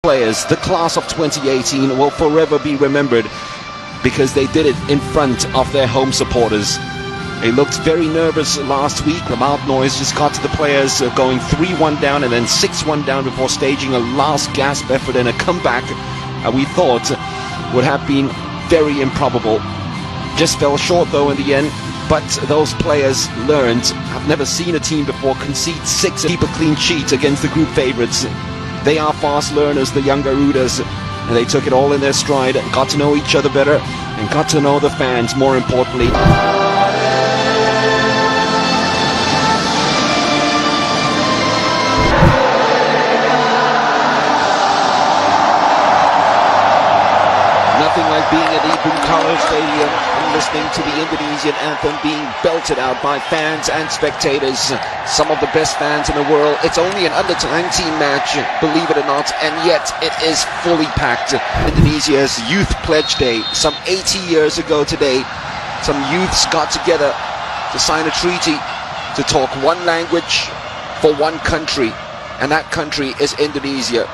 players, the class of 2018, will forever be remembered because they did it in front of their home supporters. They looked very nervous last week. The loud noise just got to the players, going 3-1 down and then 6-1 down before staging a last gasp effort and a comeback we thought would have been very improbable. Just fell short though in the end, but those players learned. I've never seen a team before concede 6 and keep a clean sheet against the group favorites. They are fast learners, the young Garudas, and they took it all in their stride, got to know each other better, and got to know the fans more importantly. Nothing like being at Bung Karno Stadium and listening to the Indonesian anthem being belted out by fans and spectators. Some of the best fans in the world. It's only an under-19 match, believe it or not, and yet it is fully packed. Indonesia's Youth Pledge Day. Some 80 years ago today, some youths got together to sign a treaty to talk one language for one country, and that country is Indonesia.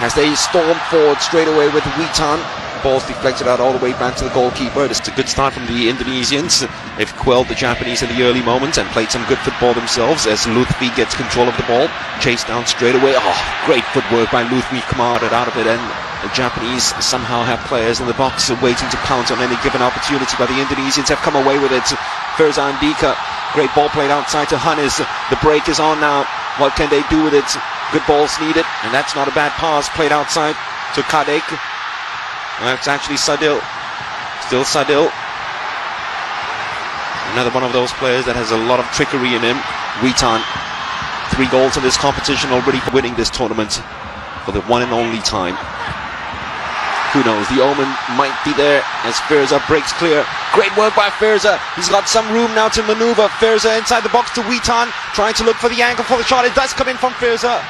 As they stormed forward straight away with Witan, ball's deflected out all the way back to the goalkeeper. It's a good start from the Indonesians. They've quelled the Japanese in the early moments and played some good football themselves as Lutfi gets control of the ball. Chased down straight away. Oh, great footwork by Lutfi, commanded out of it, and the Japanese somehow have players in the box waiting to pounce on any given opportunity, but the Indonesians have come away with it. Ferzan Dika, great ball played outside to Hannes. The break is on now. What can they do with it? Good balls needed, and that's not a bad pass played outside to Kadek. That's actually Sadil. Still Sadil. Another one of those players that has a lot of trickery in him. Witan. 3 goals in this competition already for winning this tournament for the one and only time. Who knows? The omen might be there as Firza breaks clear. Great work by Firza. He's got some room now to maneuver. Firza inside the box to Witan, trying to look for the angle for the shot. It does come in from Firza.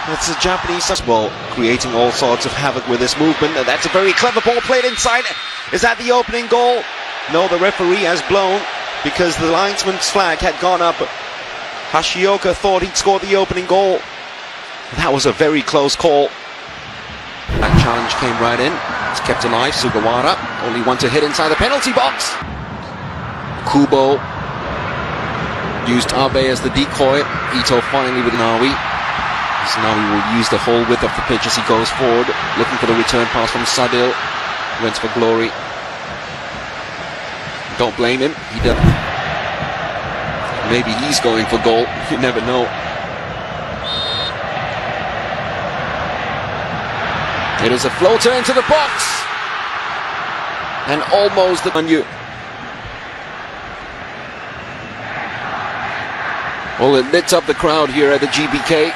That's the Japanese as well, creating all sorts of havoc with this movement. And that's a very clever ball played inside. Is that the opening goal? No, the referee has blown because the linesman's flag had gone up. Hashioka thought he'd scored the opening goal. That was a very close call. That challenge came right in. It's kept alive. Sugawara, only one to hit inside the penalty box. Kubo used Abe as the decoy. Ito finally with Nawi. So now he will use the whole width of the pitch as he goes forward, looking for the return pass from Sadil. Went for glory. Don't blame him. He does. Maybe he's going for goal. You never know. It is a floater into the box, and almost on you. Well, it lit up the crowd here at the GBK.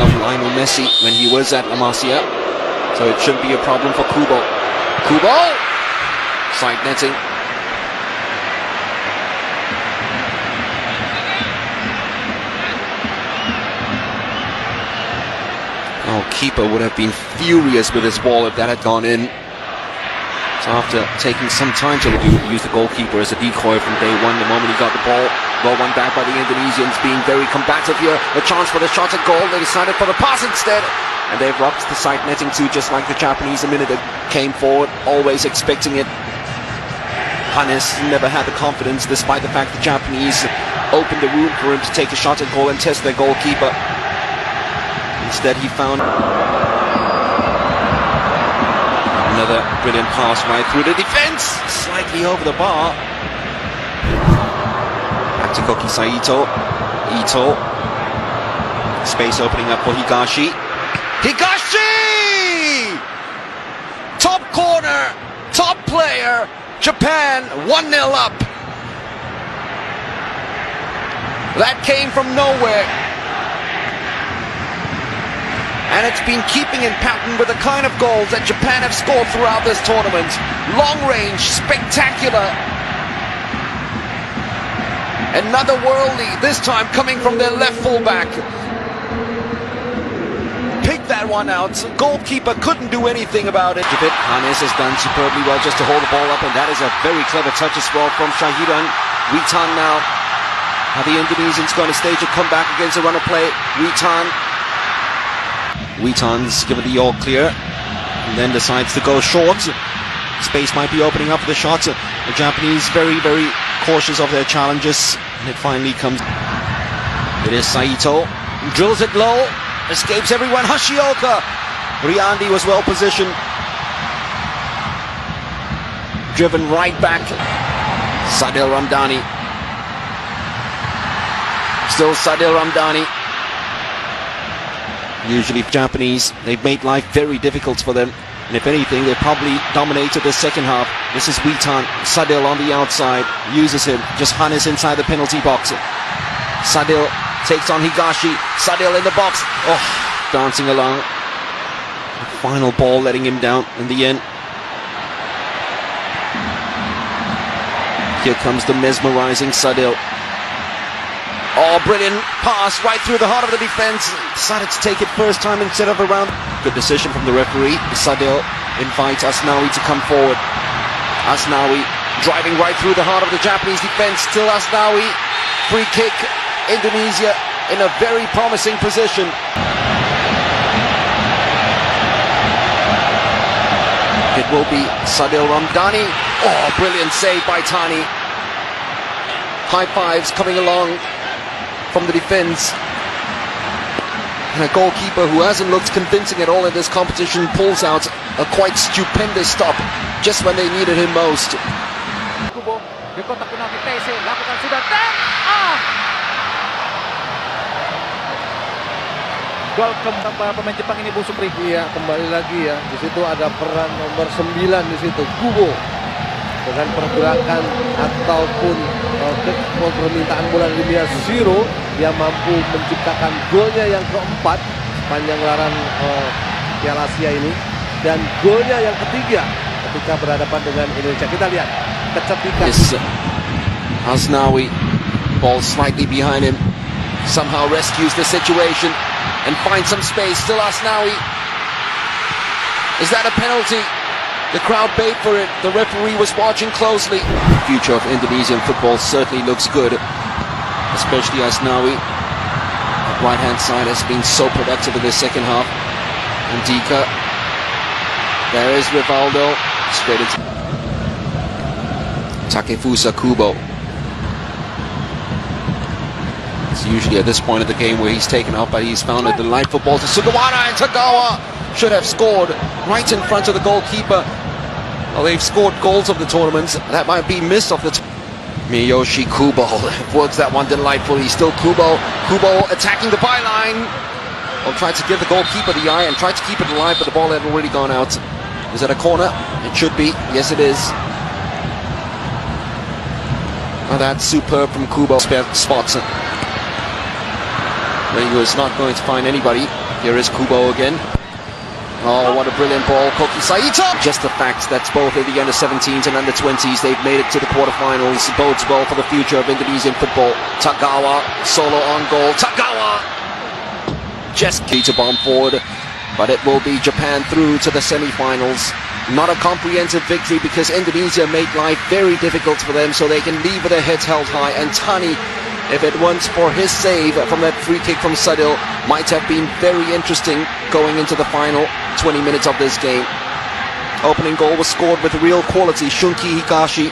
Of Lionel Messi when he was at La Masia, so it shouldn't be a problem for Kubo. Kubo! Side netting. Oh, keeper would have been furious with his ball if that had gone in. So after taking some time to use the goalkeeper as a decoy from day one, the moment he got the ball, well won back by the Indonesians, being very combative here. A chance for the shot at goal. They decided for the pass instead, and they've rocked the side netting too, just like the Japanese a minute ago. Came forward, always expecting it. Hannes never had the confidence, despite the fact the Japanese opened the room for him to take a shot at goal and test their goalkeeper. Instead, he found another brilliant pass right through the defense, slightly over the bar. Back to Koki Saito. Ito. Space opening up for Higashi. Higashi! Top corner, top player. Japan 1-0 up. That came from nowhere. And it's been keeping in pattern with the kind of goals that Japan have scored throughout this tournament. Long range, spectacular. Another worldie, this time coming from their left fullback. Picked that one out. Goalkeeper couldn't do anything about it. Hannes has done superbly well just to hold the ball up, and that is a very clever touch as well from Shahiran. Witan now Are the Indonesians going to stage a comeback against a runner play? Witan's given the all clear and then decides to go short. Space might be opening up for the shots. The Japanese very, very cautious of their challenges, and it finally comes. It is Saito, drills it low, escapes everyone. Hashioka, Riyandi was well positioned, driven right back. Sadil Ramdhani, still Sadil Ramdhani. Usually Japanese, they've made life very difficult for them, and if anything they probably dominated the second half. This is Witan, Sadil on the outside, uses him, just Hannes inside the penalty box. Sadil takes on Higashi, Sadil in the box, dancing along. The final ball letting him down in the end. Here comes the mesmerizing Sadil. Oh, brilliant pass right through the heart of the defense. Decided to take it first time instead of around. Good decision from the referee. Sadil invites Asnawi to come forward. Asnawi driving right through the heart of the Japanese defense. Still Asnawi. Free kick. Indonesia in a very promising position. It will be Sadil Ramdhani. Oh, brilliant save by Tani. High fives coming along from the defense. And a goalkeeper who hasn't looked convincing at all in this competition pulls out a quite stupendous stop just when they needed him most. Gol keempat pemain Jepang ini, Bu Supri. Iya, kembali lagi ya. Di situ ada peran nomor 9 di situ, Kubo. Dengan pergerakan ataupun permintaan bola dunia Zero, dia mampu menciptakan golnya yang keempat sepanjang gelaran Piala Asia ini, dan golnya yang ketiga ketika berhadapan dengan Indonesia. Kita lihat kecerdikan. Asnawi, ball slightly behind him, somehow rescues the situation and finds some space. Still Asnawi. Is that a penalty? The crowd paid for it. The referee was watching closely. The future of Indonesian football certainly looks good, especially Asnawi. The right-hand side has been so productive in the second half. Ndika. There is Rivaldo. Straight into Takefusa Kubo. It's usually at this point of the game where he's taken out, but he's found a delightful ball to Sugawara, and Tagawa should have scored right in front of the goalkeeper. Well, they've scored goals of the tournaments. That might be missed off the Miyoshi Kubo works that one delightfully. Still Kubo. Kubo attacking the byline. Well, tried to give the goalkeeper the eye and tried to keep it alive, but the ball had already gone out. Is that a corner? It should be. Yes, it is. Oh, that's superb from Kubo. Spots it. He was not going to find anybody. Here is Kubo again. Oh, what a brilliant ball, Koki Saito! Just the fact that both in the under-17s and under-20s, they've made it to the quarterfinals bodes well for the future of Indonesian football. Tagawa, solo on goal. Tagawa! Just key to bomb forward, but it will be Japan through to the semi-finals. Not a comprehensive victory because Indonesia made life very difficult for them, so they can leave with their heads held high. And Tani, if it weren't for his save from that free kick from Sadil, might have been very interesting going into the final 20 minutes of this game. Opening goal was scored with real quality, Shunki Higashi.